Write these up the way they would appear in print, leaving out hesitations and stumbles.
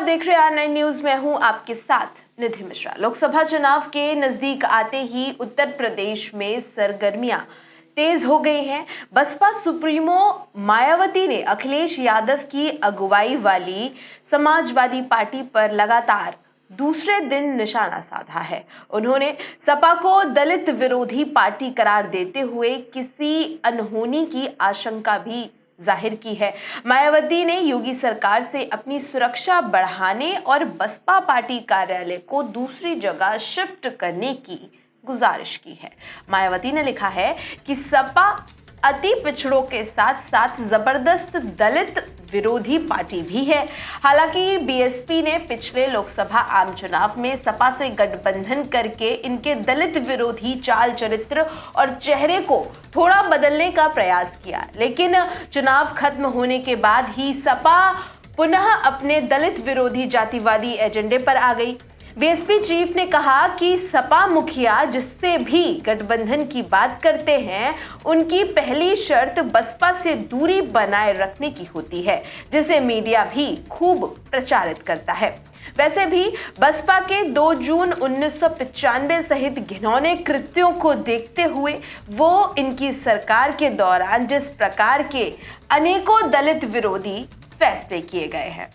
आप देख रहे हैं R9 न्यूज। मैं हूं आपके साथ निधि मिश्रा। लोकसभा चुनाव के नजदीक आते ही उत्तर प्रदेश में सरगर्मियां तेज हो गई हैं। बसपा सुप्रीमो मायावती ने अखिलेश यादव की अगुवाई वाली समाजवादी पार्टी पर लगातार दूसरे दिन निशाना साधा है। उन्होंने सपा को दलित विरोधी पार्टी करार देते हुए किसी अनहोनी की आशंका भी जाहिर की है। मायावती ने योगी सरकार से अपनी सुरक्षा बढ़ाने और बसपा पार्टी कार्यालय को दूसरी जगह शिफ्ट करने की गुजारिश की है। मायावती ने लिखा है कि सपा अति पिछड़ों के साथ साथ जबरदस्त दलित विरोधी पार्टी भी है। हालांकि बीएसपी ने पिछले लोकसभा आम चुनाव में सपा से गठबंधन करके इनके दलित विरोधी चाल चरित्र और चेहरे को थोड़ा बदलने का प्रयास किया, लेकिन चुनाव खत्म होने के बाद ही सपा पुनः अपने दलित विरोधी जातिवादी एजेंडे पर आ गई। बीएसपी चीफ ने कहा कि सपा मुखिया जिससे भी गठबंधन की बात करते हैं, उनकी पहली शर्त बसपा से दूरी बनाए रखने की होती है, जिसे मीडिया भी खूब प्रचारित करता है। वैसे भी बसपा के 2 जून 1995 सहित घिनौने कृत्यों को देखते हुए वो इनकी सरकार के दौरान जिस प्रकार के अनेकों दलित विरोधी फैसले किए गए हैं।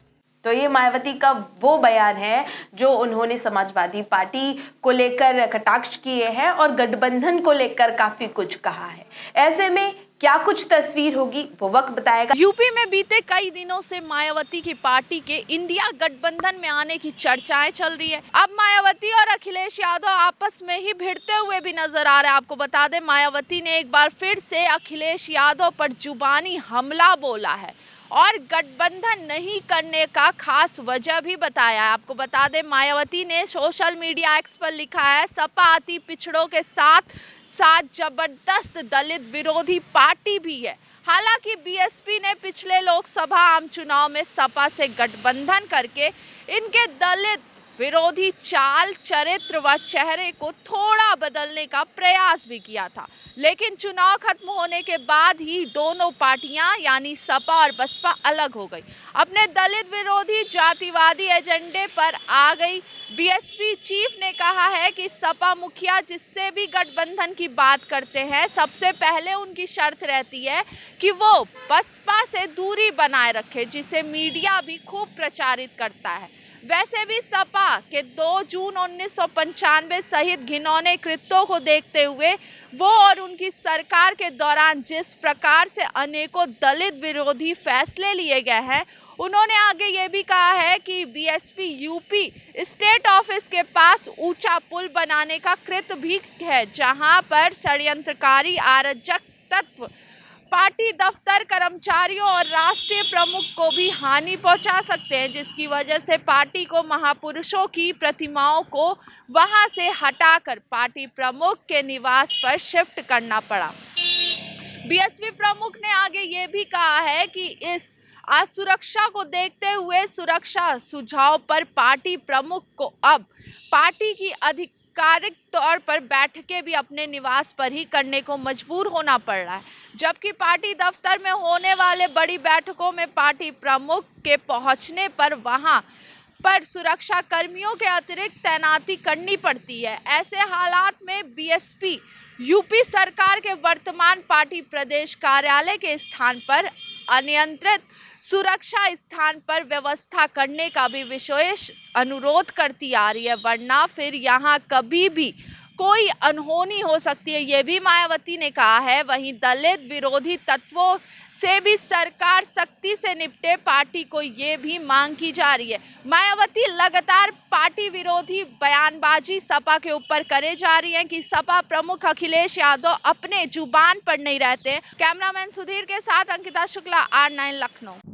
तो ये मायावती का वो बयान है जो उन्होंने समाजवादी पार्टी को लेकर कटाक्ष किए हैं और गठबंधन को लेकर काफी कुछ कहा है। ऐसे में क्या कुछ तस्वीर होगी वो वक्त बताएगा। यूपी में बीते कई दिनों से मायावती की पार्टी के इंडिया गठबंधन में आने की चर्चाएं चल रही है। अब मायावती और अखिलेश यादव आपस में ही भिड़ते हुए भी नजर आ रहे हैं। आपको बता दें, मायावती ने एक बार फिर से अखिलेश यादव पर जुबानी हमला बोला है और गठबंधन नहीं करने का खास वजह भी बताया है। आपको बता दें, मायावती ने सोशल मीडिया एक्स पर लिखा है, सपा अति पिछड़ों के साथ साथ जबरदस्त दलित विरोधी पार्टी भी है। हालांकि बीएसपी ने पिछले लोकसभा आम चुनाव में सपा से गठबंधन करके इनके दलित विरोधी चाल चरित्र व चेहरे को थोड़ा बदलने का प्रयास भी किया था, लेकिन चुनाव खत्म होने के बाद ही दोनों पार्टियां यानी सपा और बसपा अलग हो गई, अपने दलित विरोधी जातिवादी एजेंडे पर आ गई। बीएसपी चीफ ने कहा है कि सपा मुखिया जिससे भी गठबंधन की बात करते हैं, सबसे पहले उनकी शर्त रहती है कि वो बसपा से दूरी बनाए रखे, जिसे मीडिया भी खूब प्रचारित करता है। वैसे भी सपा के 2 जून 1995 सहित घिनौने कृत्यों को देखते हुए वो और उनकी सरकार के दौरान जिस प्रकार से अनेकों दलित विरोधी फैसले लिए गए हैं, उन्होंने आगे ये भी कहा है कि बीएसपी यूपी स्टेट ऑफिस के पास ऊंचा पुल बनाने का कृत्य भी है, जहां पर षड्यंत्रकारी अराजक तत्व पार्टी दफ्तर, कर्मचारियों और राष्ट्रीय प्रमुख को भी हानि पहुंचा सकते हैं, जिसकी वजह से पार्टी को महापुरुषों की प्रतिमाओं को वहां से हटाकर पार्टी प्रमुख के निवास पर शिफ्ट करना पड़ा। बीएसपी प्रमुख ने आगे ये भी कहा है कि इस असुरक्षा को देखते हुए सुरक्षा सुझाव पर पार्टी प्रमुख को अब पार्टी की आधिकारिक तौर पर बैठकें भी अपने निवास पर ही करने को मजबूर होना पड़ रहा है, जबकि पार्टी दफ्तर में होने वाले बड़ी बैठकों में पार्टी प्रमुख के पहुंचने पर वहां पर सुरक्षा कर्मियों के अतिरिक्त तैनाती करनी पड़ती है। ऐसे हालात में बीएसपी यूपी सरकार के वर्तमान पार्टी प्रदेश कार्यालय के स्थान पर अनियंत्रित सुरक्षा स्थान पर व्यवस्था करने का भी विशेष अनुरोध करती आ रही है, वरना फिर यहाँ कभी भी कोई अनहोनी हो सकती है, ये भी मायावती ने कहा है। वहीं दलित विरोधी तत्वों से भी सरकार सख्ती से निपटे, पार्टी को ये भी मांग की जा रही है। मायावती लगातार पार्टी विरोधी बयानबाजी सपा के ऊपर करे जा रही है कि सपा प्रमुख अखिलेश यादव अपने जुबान पर नहीं रहते। कैमरामैन सुधीर के साथ अंकिता शुक्ला, R9 लखनऊ।